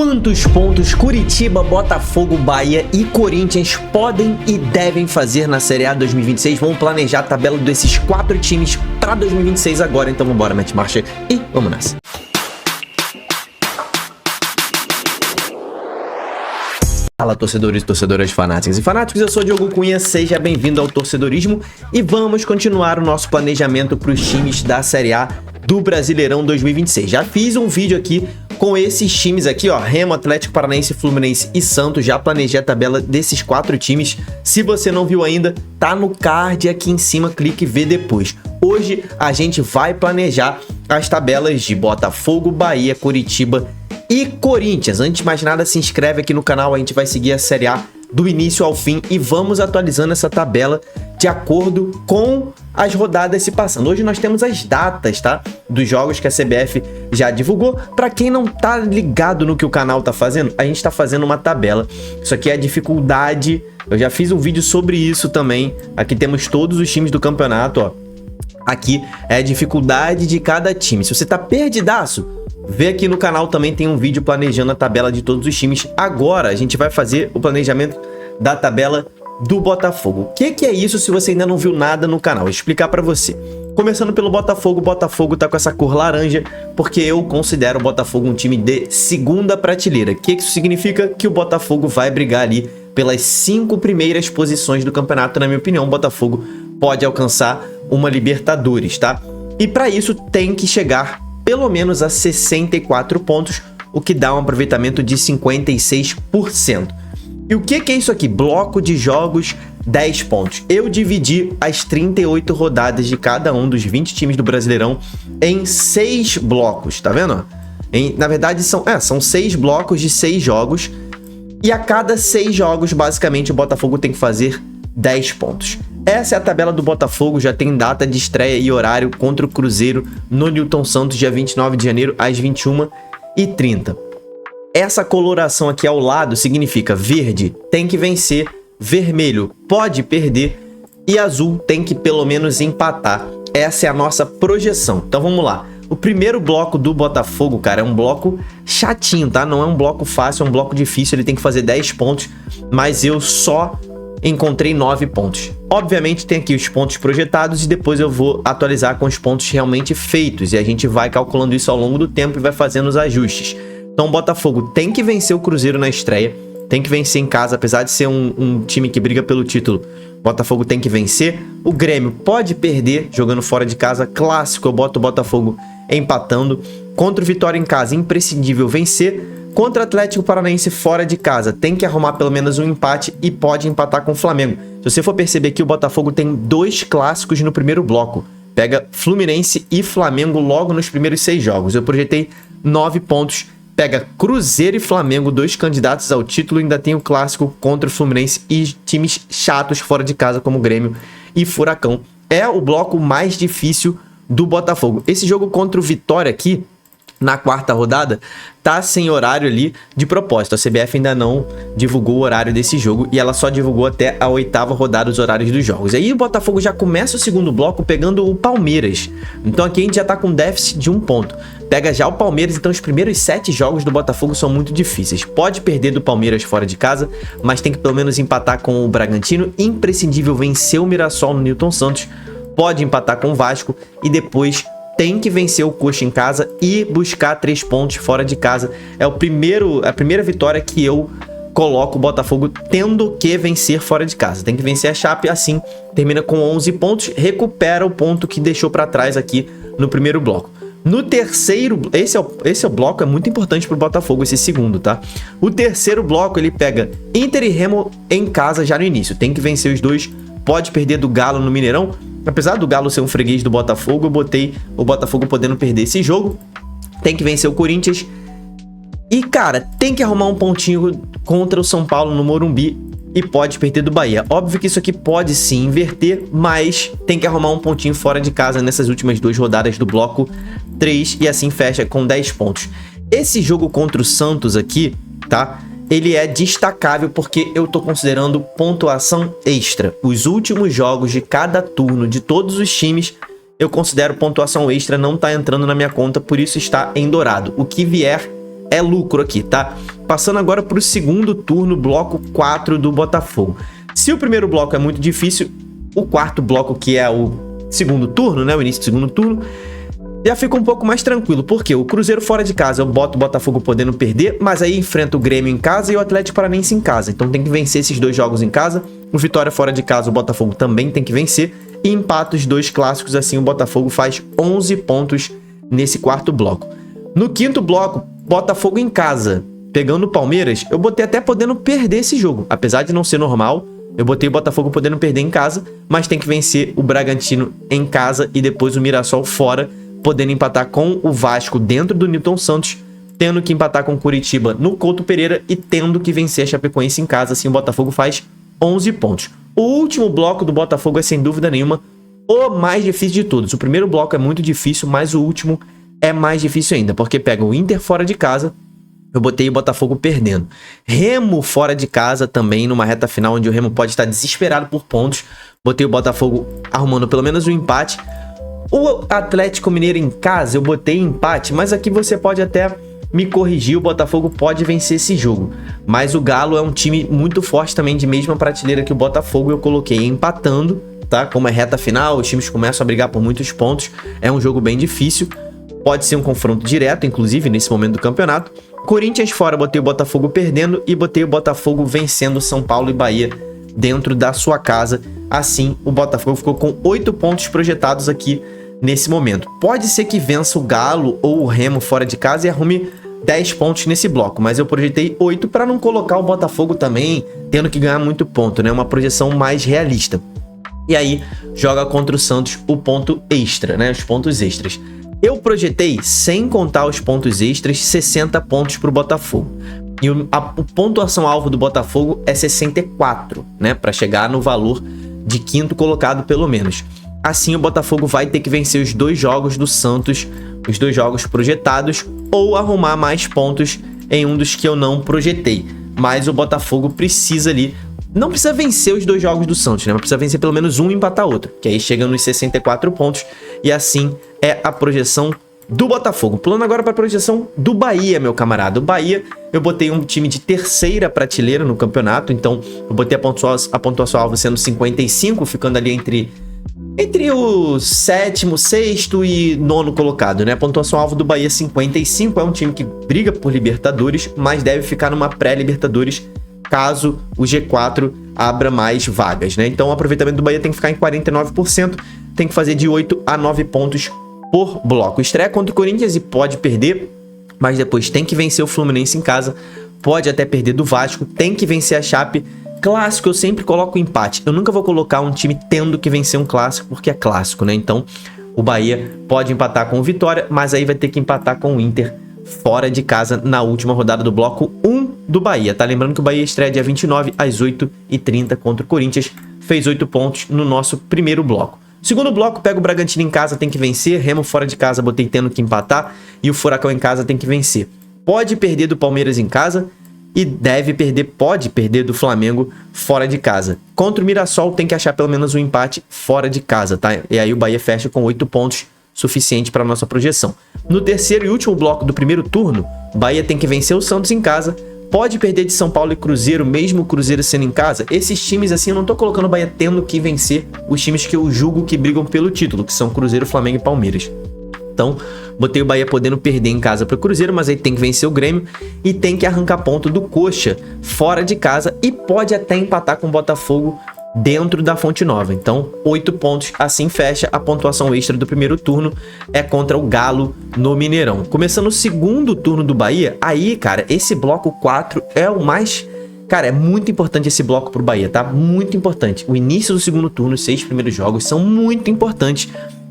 Quantos pontos Curitiba, Botafogo, Bahia e Corinthians podem e devem fazer na Série A 2026? Vamos planejar a tabela desses 4 times para 2026 agora, então vamos embora, mete marcha e vamos nessa. Fala, torcedores e torcedoras fanáticas e fanáticos, eu sou o Diogo Cunha, seja bem-vindo ao Torcedorismo e vamos continuar o nosso planejamento para os times da Série A do Brasileirão 2026. Já fiz um vídeo aqui com esses times aqui, ó, Remo, Atlético Paranaense, Fluminense e Santos. Já planejei a tabela desses 4 times. Se você não viu ainda, tá no card aqui em cima, clique e vê depois. Hoje a gente vai planejar as tabelas de Botafogo, Bahia, Curitiba e Corinthians. Antes de mais nada, se inscreve aqui no canal, a gente vai seguir a Série A do início ao fim e vamos atualizando essa tabela de acordo com as rodadas se passando. Hoje nós temos as datas, tá? Dos jogos que a CBF já divulgou. Para quem não tá ligado no que o canal tá fazendo, a gente tá fazendo uma tabela. Isso aqui é a dificuldade. Eu já fiz um vídeo sobre isso também. Aqui temos todos os times do campeonato, ó. Aqui é a dificuldade de cada time. Se você tá perdidaço, vê aqui no canal também, tem um vídeo planejando a tabela de todos os times. Agora a gente vai fazer o planejamento da tabela do Botafogo. O que é isso se você ainda não viu nada no canal? Vou explicar pra você. Começando pelo Botafogo, o Botafogo tá com essa cor laranja porque eu considero o Botafogo um time de segunda prateleira. O que isso significa? Que o Botafogo vai brigar ali pelas 5 primeiras posições do campeonato. Na minha opinião, o Botafogo pode alcançar uma Libertadores, tá? E para isso tem que chegar pelo menos a 64 pontos, o que dá um aproveitamento de 56%. E o que é isso aqui? Bloco de jogos, 10 pontos. Eu dividi as 38 rodadas de cada um dos 20 times do Brasileirão em 6 blocos, tá vendo? Na verdade, são 6 blocos de 6 jogos. E a cada 6 jogos, basicamente, o Botafogo tem que fazer 10 pontos. Essa é a tabela do Botafogo, já tem data de estreia e horário contra o Cruzeiro no Newton Santos, dia 29 de janeiro, às 21h30. Essa coloração aqui ao lado significa verde tem que vencer, vermelho pode perder e azul tem que pelo menos empatar. Essa é a nossa projeção. Então vamos lá. O primeiro bloco do Botafogo, cara, é um bloco chatinho, tá? Não é um bloco fácil, é um bloco difícil. Ele tem que fazer 10 pontos, mas eu só encontrei 9 pontos. Obviamente tem aqui os pontos projetados e depois eu vou atualizar com os pontos realmente feitos. E a gente vai calculando isso ao longo do tempo e vai fazendo os ajustes. Então o Botafogo tem que vencer o Cruzeiro na estreia, tem que vencer em casa, apesar de ser um time que briga pelo título. O Botafogo tem que vencer. O Grêmio pode perder jogando fora de casa, clássico, eu boto o Botafogo empatando. Contra o Vitória em casa, imprescindível vencer. Contra o Atlético Paranaense fora de casa, tem que arrumar pelo menos um empate e pode empatar com o Flamengo. Se você for perceber que o Botafogo tem 2 clássicos no primeiro bloco. Pega Fluminense e Flamengo logo nos primeiros 6 jogos. Eu projetei 9 pontos. Pega Cruzeiro e Flamengo, 2 candidatos ao título. Ainda tem o clássico contra o Fluminense e times chatos fora de casa como Grêmio e Furacão. É o bloco mais difícil do Botafogo. Esse jogo contra o Vitória aqui, na 4ª rodada, tá sem horário ali de propósito. A CBF ainda não divulgou o horário desse jogo e ela só divulgou até a 8ª rodada os horários dos jogos. Aí o Botafogo já começa o segundo bloco pegando o Palmeiras. Então aqui a gente já tá com déficit de 1 ponto. Pega já o Palmeiras, então os primeiros 7 jogos do Botafogo são muito difíceis. Pode perder do Palmeiras fora de casa, mas tem que pelo menos empatar com o Bragantino. Imprescindível vencer o Mirassol no Newton Santos. Pode empatar com o Vasco e depois tem que vencer o Coxa em casa e buscar 3 pontos fora de casa. É a primeira vitória que eu coloco o Botafogo tendo que vencer fora de casa. Tem que vencer a Chape, assim termina com 11 pontos, recupera o ponto que deixou para trás aqui no primeiro bloco. No terceiro, esse é o bloco, é muito importante pro Botafogo, esse segundo, tá? O terceiro bloco ele pega Inter e Remo em casa já no início. Tem que vencer os 2, pode perder do Galo no Mineirão. Apesar do Galo ser um freguês do Botafogo, eu botei o Botafogo podendo perder esse jogo. Tem que vencer o Corinthians. E, cara, tem que arrumar um pontinho contra o São Paulo no Morumbi e pode perder do Bahia. Óbvio que isso aqui pode sim inverter, mas tem que arrumar um pontinho fora de casa nessas últimas 2 rodadas do bloco 3 e assim fecha com 10 pontos. Esse jogo contra o Santos aqui, tá? Ele é destacável porque eu tô considerando pontuação extra. Os últimos jogos de cada turno de todos os times, eu considero pontuação extra, não tá entrando na minha conta, por isso está em dourado. O que vier é lucro aqui, tá? Passando agora para o segundo turno, bloco 4 do Botafogo. Se o primeiro bloco é muito difícil, o quarto bloco, que é o segundo turno, né? O início do segundo turno, já fica um pouco mais tranquilo, porque o Cruzeiro fora de casa eu boto o Botafogo podendo perder, mas aí enfrenta o Grêmio em casa e o Atlético Paranaense em casa. Então tem que vencer esses dois jogos em casa. O Vitória fora de casa, o Botafogo também tem que vencer. E empata os dois clássicos, assim o Botafogo faz 11 pontos nesse quarto bloco. No quinto bloco, Botafogo em casa, pegando o Palmeiras, eu botei até podendo perder esse jogo. Apesar de não ser normal, eu botei o Botafogo podendo perder em casa, mas tem que vencer o Bragantino em casa e depois o Mirassol fora, podendo empatar com o Vasco dentro do Newton Santos, tendo que empatar com o Curitiba no Couto Pereira e tendo que vencer a Chapecoense em casa. Assim o Botafogo faz 11 pontos. O último bloco do Botafogo é, sem dúvida nenhuma, o mais difícil de todos. O primeiro bloco é muito difícil, mas o último é mais difícil ainda, porque pega o Inter fora de casa, eu botei o Botafogo perdendo. Remo fora de casa também, numa reta final onde o Remo pode estar desesperado por pontos, botei o Botafogo arrumando pelo menos um empate. O Atlético Mineiro em casa, eu botei empate, mas aqui você pode até me corrigir, o Botafogo pode vencer esse jogo. Mas o Galo é um time muito forte também, de mesma prateleira que o Botafogo, eu coloquei empatando, tá? Como é reta final, os times começam a brigar por muitos pontos, é um jogo bem difícil, pode ser um confronto direto, inclusive, nesse momento do campeonato. Corinthians fora, botei o Botafogo perdendo e botei o Botafogo vencendo São Paulo e Bahia dentro da sua casa. Assim, o Botafogo ficou com 8 pontos projetados aqui nesse momento. Pode ser que vença o Galo ou o Remo fora de casa e arrume 10 pontos nesse bloco, mas eu projetei 8 para não colocar o Botafogo também tendo que ganhar muito ponto, né? Uma projeção mais realista. E aí, joga contra o Santos o ponto extra, né? Os pontos extras. Eu projetei, sem contar os pontos extras, 60 pontos para o Botafogo. E a pontuação alvo do Botafogo é 64, né? Para chegar no valor de quinto colocado, pelo menos. Assim, o Botafogo vai ter que vencer os dois jogos do Santos, os dois jogos projetados, ou arrumar mais pontos em um dos que eu não projetei. Mas o Botafogo precisa ali, não precisa vencer os dois jogos do Santos, né? Mas precisa vencer pelo menos um e empatar outro, que aí chega nos 64 pontos, e assim é a projeção do Botafogo. Pulando agora para a projeção do Bahia, meu camarada. O Bahia, eu botei um time de terceira prateleira no campeonato, então eu botei a pontuação alvo sendo 55, ficando ali entre o sétimo, sexto e nono colocado, né? A pontuação alvo do Bahia 55, é um time que briga por Libertadores, mas deve ficar numa pré-Libertadores caso o G4 abra mais vagas, né? Então o aproveitamento do Bahia tem que ficar em 49%, tem que fazer de 8 a 9 pontos por bloco. Estreia contra o Corinthians e pode perder, mas depois tem que vencer o Fluminense em casa, pode até perder do Vasco, tem que vencer a Chape. Clássico, eu sempre coloco empate. Eu nunca vou colocar um time tendo que vencer um clássico, porque é clássico, né? Então, o Bahia pode empatar com o Vitória, mas aí vai ter que empatar com o Inter fora de casa na última rodada do bloco 1 do Bahia, tá? Lembrando que o Bahia estreia dia 29 às 8h30 contra o Corinthians. Fez 8 pontos no nosso primeiro bloco. Segundo bloco, pega o Bragantino em casa, tem que vencer. Remo fora de casa, botei tendo que empatar. E o Furacão em casa tem que vencer. Pode perder do Palmeiras em casa e pode perder do Flamengo fora de casa. Contra o Mirassol tem que achar pelo menos um empate fora de casa, tá? E aí o Bahia fecha com 8 pontos, suficiente para nossa projeção. No terceiro e último bloco do primeiro turno, o Bahia tem que vencer o Santos em casa, pode perder de São Paulo e Cruzeiro, mesmo o Cruzeiro sendo em casa. Esses times, assim, eu não tô colocando o Bahia tendo que vencer os times que eu julgo que brigam pelo título, que são Cruzeiro, Flamengo e Palmeiras. Então, botei o Bahia podendo perder em casa para o Cruzeiro, mas aí tem que vencer o Grêmio e tem que arrancar ponto do Coxa fora de casa e pode até empatar com o Botafogo dentro da Fonte Nova. Então, 8 pontos, assim fecha a pontuação extra do primeiro turno, é contra o Galo no Mineirão. Começando o segundo turno do Bahia, aí, cara, esse bloco 4 é o mais... Cara, é muito importante esse bloco pro Bahia, tá? Muito importante. O início do segundo turno, os 6 primeiros jogos, são muito importantes,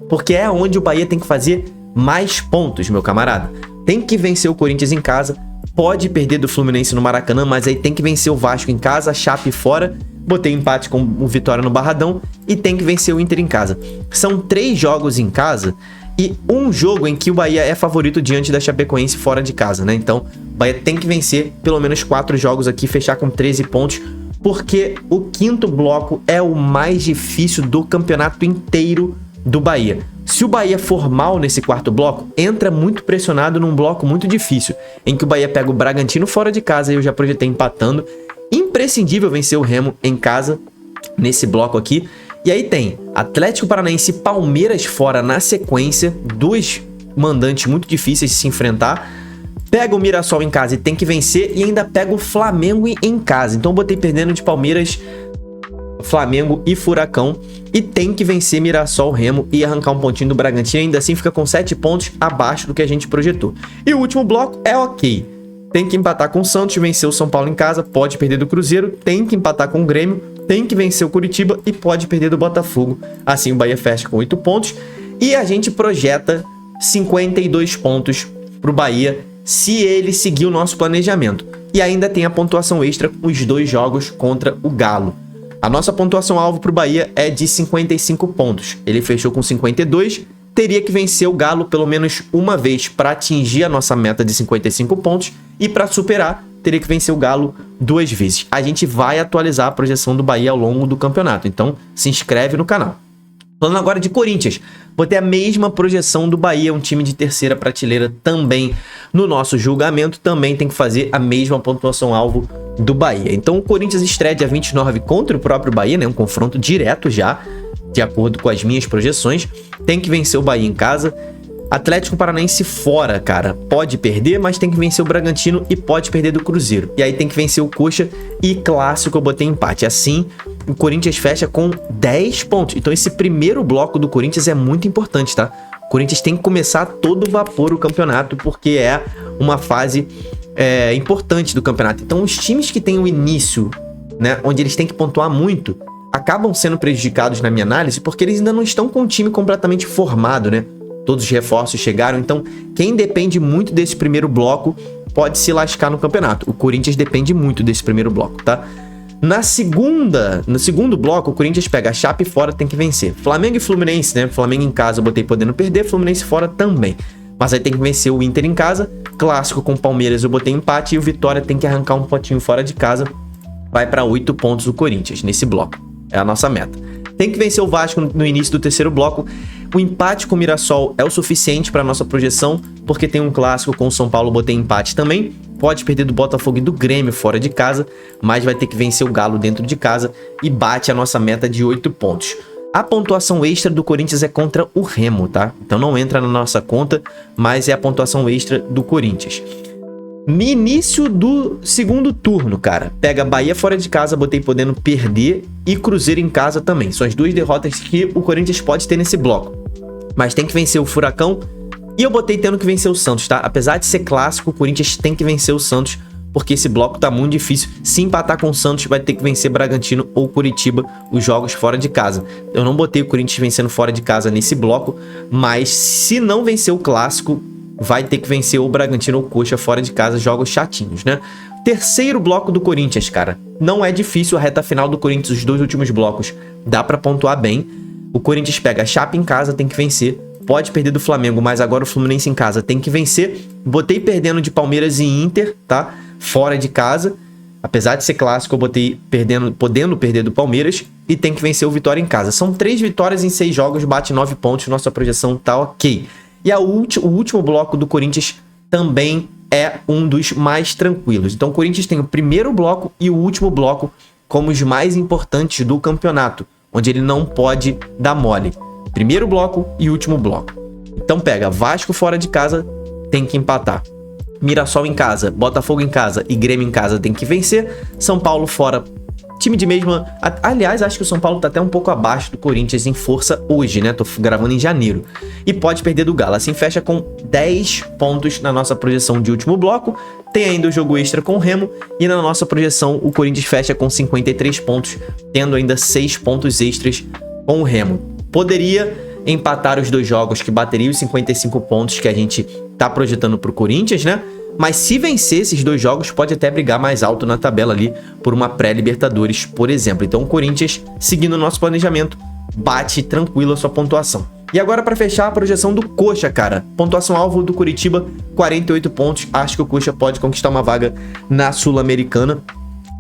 porque é onde o Bahia tem que fazer mais pontos, meu camarada. Tem que vencer o Corinthians em casa, pode perder do Fluminense no Maracanã, mas aí tem que vencer o Vasco em casa, a Chape fora, botei empate com o Vitória no Barradão e tem que vencer o Inter em casa. São 3 jogos em casa e um jogo em que o Bahia é favorito diante da Chapecoense fora de casa, né? Então, o Bahia tem que vencer pelo menos 4 jogos aqui, fechar com 13 pontos, porque o quinto bloco é o mais difícil do campeonato inteiro do Bahia. Se o Bahia for mal nesse quarto bloco, entra muito pressionado num bloco muito difícil, em que o Bahia pega o Bragantino fora de casa, e eu já projetei empatando. Imprescindível vencer o Remo em casa, nesse bloco aqui. E aí tem Atlético Paranaense e Palmeiras fora na sequência, dois mandantes muito difíceis de se enfrentar. Pega o Mirassol em casa e tem que vencer, e ainda pega o Flamengo em casa. Então eu botei perdendo de Palmeiras, Flamengo e Furacão, e tem que vencer Mirassol, Remo e arrancar um pontinho do Bragantino. Ainda assim fica com 7 pontos abaixo do que a gente projetou. E o último bloco é ok. Tem que empatar com o Santos, vencer o São Paulo em casa, pode perder do Cruzeiro, tem que empatar com o Grêmio, tem que vencer o Curitiba e pode perder do Botafogo. Assim o Bahia fecha com 8 pontos e a gente projeta 52 pontos pro Bahia se ele seguir o nosso planejamento. E ainda tem a pontuação extra com os 2 jogos contra o Galo. A nossa pontuação alvo pro Bahia é de 55 pontos. Ele fechou com 52, teria que vencer o Galo pelo menos uma vez para atingir a nossa meta de 55 pontos, e para superar, teria que vencer o Galo 2 vezes. A gente vai atualizar a projeção do Bahia ao longo do campeonato, então se inscreve no canal. Falando agora de Corinthians, vou ter a mesma projeção do Bahia, um time de terceira prateleira também. No nosso julgamento, também tem que fazer a mesma pontuação alvo do Bahia. Então o Corinthians estreia dia 29 contra o próprio Bahia, né? Um confronto direto já, de acordo com as minhas projeções. Tem que vencer o Bahia em casa. Atlético Paranaense fora, cara, pode perder, mas tem que vencer o Bragantino e pode perder do Cruzeiro. E aí tem que vencer o Coxa, e clássico eu botei empate. Assim, o Corinthians fecha com 10 pontos. Então esse primeiro bloco do Corinthians é muito importante, tá? O Corinthians tem que começar a todo vapor o campeonato, porque é uma fase importante do campeonato. Então os times que têm o início, né, onde eles têm que pontuar muito, acabam sendo prejudicados na minha análise, porque eles ainda não estão com o time completamente formado, né? Todos os reforços chegaram, então quem depende muito desse primeiro bloco pode se lascar no campeonato. O Corinthians depende muito desse primeiro bloco, tá? No segundo bloco, o Corinthians pega a Chape fora, tem que vencer. Flamengo e Fluminense, né? Flamengo em casa eu botei podendo perder, Fluminense fora também. Mas aí tem que vencer o Inter em casa. Clássico com o Palmeiras eu botei empate, e o Vitória tem que arrancar um potinho fora de casa. Vai para 8 pontos o Corinthians nesse bloco. É a nossa meta. Tem que vencer o Vasco no início do terceiro bloco. O empate com o Mirassol é o suficiente para nossa projeção, porque tem um clássico com o São Paulo, botei empate também. Pode perder do Botafogo e do Grêmio fora de casa, mas vai ter que vencer o Galo dentro de casa e bate a nossa meta de 8 pontos. A pontuação extra do Corinthians é contra o Remo, tá? Então não entra na nossa conta, mas é a pontuação extra do Corinthians. No início do segundo turno, cara, pega Bahia fora de casa, botei podendo perder, e Cruzeiro em casa também. São as 2 derrotas que o Corinthians pode ter nesse bloco. Mas tem que vencer o Furacão, e eu botei tendo que vencer o Santos, tá? Apesar de ser clássico, o Corinthians tem que vencer o Santos, porque esse bloco tá muito difícil. Se empatar com o Santos, vai ter que vencer Bragantino ou Curitiba, os jogos fora de casa. Eu não botei o Corinthians vencendo fora de casa nesse bloco, mas se não vencer o clássico, vai ter que vencer o Bragantino ou Coxa fora de casa, jogos chatinhos, né? Terceiro bloco do Corinthians, cara. Não é difícil a reta final do Corinthians, os 2 últimos blocos. Dá pra pontuar bem. O Corinthians pega a Chape em casa, tem que vencer. Pode perder do Flamengo, mas agora o Fluminense em casa tem que vencer. Botei perdendo de Palmeiras e Inter, tá? Fora de casa. Apesar de ser clássico, eu botei podendo perder do Palmeiras. E tem que vencer o Vitória em casa. São 3 vitórias em 6 jogos, bate 9 pontos. Nossa projeção tá ok. E o último bloco do Corinthians também é um dos mais tranquilos. Então o Corinthians tem o primeiro bloco e o último bloco como os mais importantes do campeonato, onde ele não pode dar mole. Primeiro bloco e último bloco. Então pega Vasco fora de casa, tem que empatar. Mirassol em casa, Botafogo em casa e Grêmio em casa tem que vencer. São Paulo fora, time de mesma... Aliás, acho que o São Paulo tá até um pouco abaixo do Corinthians em força hoje, né? Tô gravando em janeiro. E pode perder do Galo. Assim fecha com 10 pontos na nossa projeção de último bloco. Tem ainda o jogo extra com o Remo. E na nossa projeção, o Corinthians fecha com 53 pontos, tendo ainda 6 pontos extras com o Remo. Poderia empatar os 2 jogos, que bateria os 55 pontos que a gente tá projetando pro Corinthians, né? Mas se vencer esses 2 jogos, pode até brigar mais alto na tabela ali por uma pré-Libertadores, por exemplo. Então o Corinthians, seguindo o nosso planejamento, bate tranquilo a sua pontuação. E agora para fechar a projeção do Coxa, cara. Pontuação alvo do Curitiba, 48 pontos. Acho que o Coxa pode conquistar uma vaga na Sul-Americana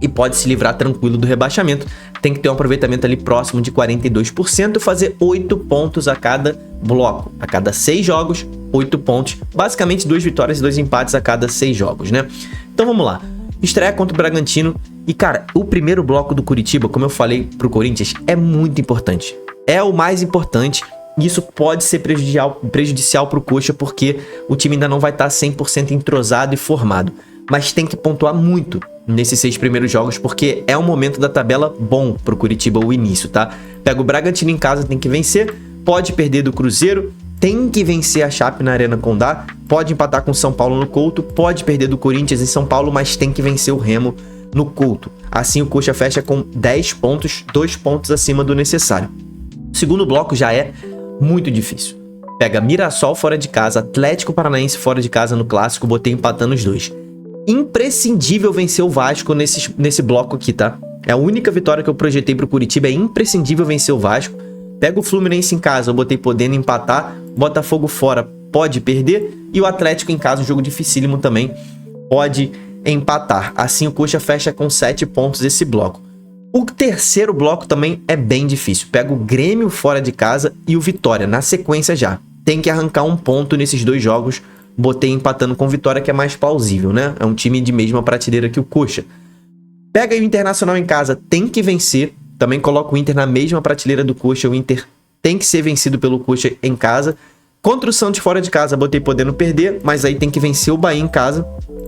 e pode se livrar tranquilo do rebaixamento. tem que ter um aproveitamento ali próximo de 42%, fazer 8 pontos a cada bloco. A cada 6 jogos, 8 pontos. Basicamente 2 vitórias e 2 empates a cada 6 jogos, né? Então vamos lá. Estreia contra o Bragantino. E cara, o primeiro bloco do Curitiba, como eu falei pro Corinthians, é muito importante. É o mais importante. E isso pode ser prejudicial pro Coxa, porque o time ainda não vai estar 100% entrosado e formado. Mas tem que pontuar muito nesses 6 primeiros jogos, porque é um momento da tabela bom pro Curitiba, o início, tá? Pega o Bragantino em casa, tem que vencer. Pode perder do Cruzeiro, tem que vencer a Chape na Arena Condá. Pode empatar com o São Paulo no Couto, pode perder do Corinthians em São Paulo, mas tem que vencer o Remo no Couto. Assim o Coxa fecha com 10 pontos, 2 pontos acima do necessário. O segundo bloco já é muito difícil. Pega Mirassol fora de casa, Atlético Paranaense fora de casa no Clássico, botei empatando os dois. Imprescindível vencer o Vasco nesse bloco aqui, tá? É a única vitória que eu projetei pro Curitiba, é imprescindível vencer o Vasco. Pega o Fluminense em casa, eu botei podendo empatar. Botafogo fora, pode perder. E o Atlético em casa, um jogo dificílimo também, pode empatar. Assim o Coxa fecha com 7 pontos esse bloco. O terceiro bloco também é bem difícil. Pega o Grêmio fora de casa e o Vitória, na sequência já. Tem que arrancar um ponto nesses 2 jogos. Botei empatando com Vitória, que é mais plausível, né? É um time de mesma prateleira que o Coxa. Pega aí o Internacional em casa, tem que vencer. Também coloca o Inter na mesma prateleira do Coxa. O Inter tem que ser vencido pelo Coxa em casa. Contra o Santos fora de casa, botei podendo perder, mas aí tem que vencer o Bahia em casa.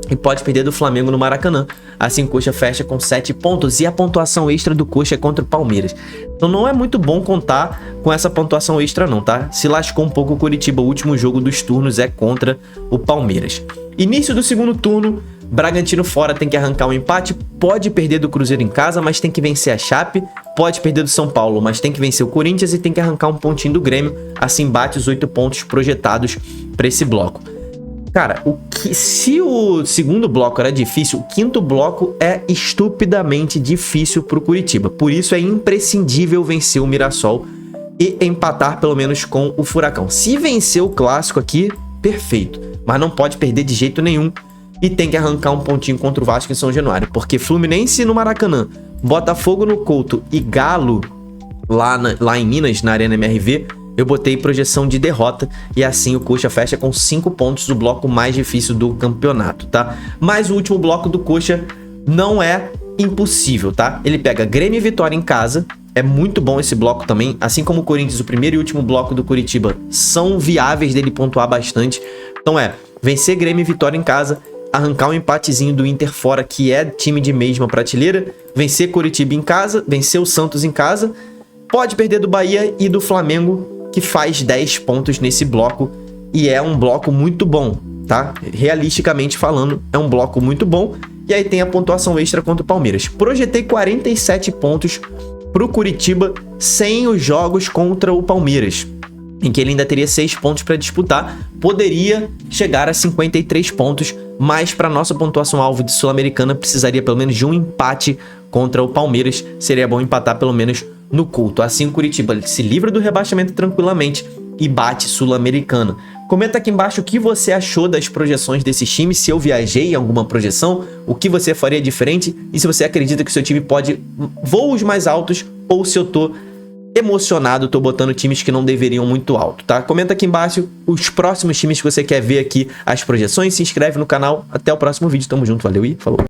E pode perder do Flamengo no Maracanã. Assim o Coxa fecha com 7 pontos. E a pontuação extra do Coxa é contra o Palmeiras. Então não é muito bom contar com essa pontuação extra não, tá? Se lascou um pouco o Curitiba. O último jogo dos turnos é contra o Palmeiras. Início do segundo turno. Bragantino fora tem que arrancar um empate. Pode perder do Cruzeiro em casa, mas tem que vencer a Chape. Pode perder do São Paulo, mas tem que vencer o Corinthians. E tem que arrancar um pontinho do Grêmio. Assim bate os 8 pontos projetados para esse bloco. Cara, se o segundo bloco era difícil, o quinto bloco é estupidamente difícil pro Curitiba. Por isso é imprescindível vencer o Mirassol e empatar pelo menos com o Furacão. Se vencer o Clássico aqui, perfeito. Mas não pode perder de jeito nenhum. E tem que arrancar um pontinho contra o Vasco em São Januário. Porque Fluminense no Maracanã, Botafogo no Couto e Galo lá em Minas, na Arena MRV, eu botei projeção de derrota e assim o Coxa fecha com 5 pontos, o bloco mais difícil do campeonato, tá? Mas o último bloco do Coxa não é impossível, tá? Ele pega Grêmio e Vitória em casa, é muito bom esse bloco também, assim como o Corinthians, o primeiro e último bloco do Curitiba são viáveis dele pontuar bastante. Então vencer Grêmio e Vitória em casa, arrancar um empatezinho do Inter fora, que é time de mesma prateleira, vencer Curitiba em casa, vencer o Santos em casa, pode perder do Bahia e do Flamengo, que faz 10 pontos nesse bloco, e é um bloco muito bom, tá? Realisticamente falando, é um bloco muito bom, e aí tem a pontuação extra contra o Palmeiras. Projetei 47 pontos pro Curitiba sem os jogos contra o Palmeiras, em que ele ainda teria 6 pontos para disputar, poderia chegar a 53 pontos, mas para nossa pontuação alvo de Sul-Americana precisaria pelo menos de um empate contra o Palmeiras, seria bom empatar pelo menos no Couto. Assim o Curitiba se livra do rebaixamento tranquilamente e bate Sul-Americana. Comenta aqui embaixo o que você achou das projeções desses times, se eu viajei em alguma projeção, o que você faria diferente e se você acredita que o seu time pode voos mais altos ou se eu tô emocionado, tô botando times que não deveriam muito alto, tá? Comenta aqui embaixo os próximos times que você quer ver aqui, as projeções, se inscreve no canal. Até o próximo vídeo, tamo junto, valeu e falou!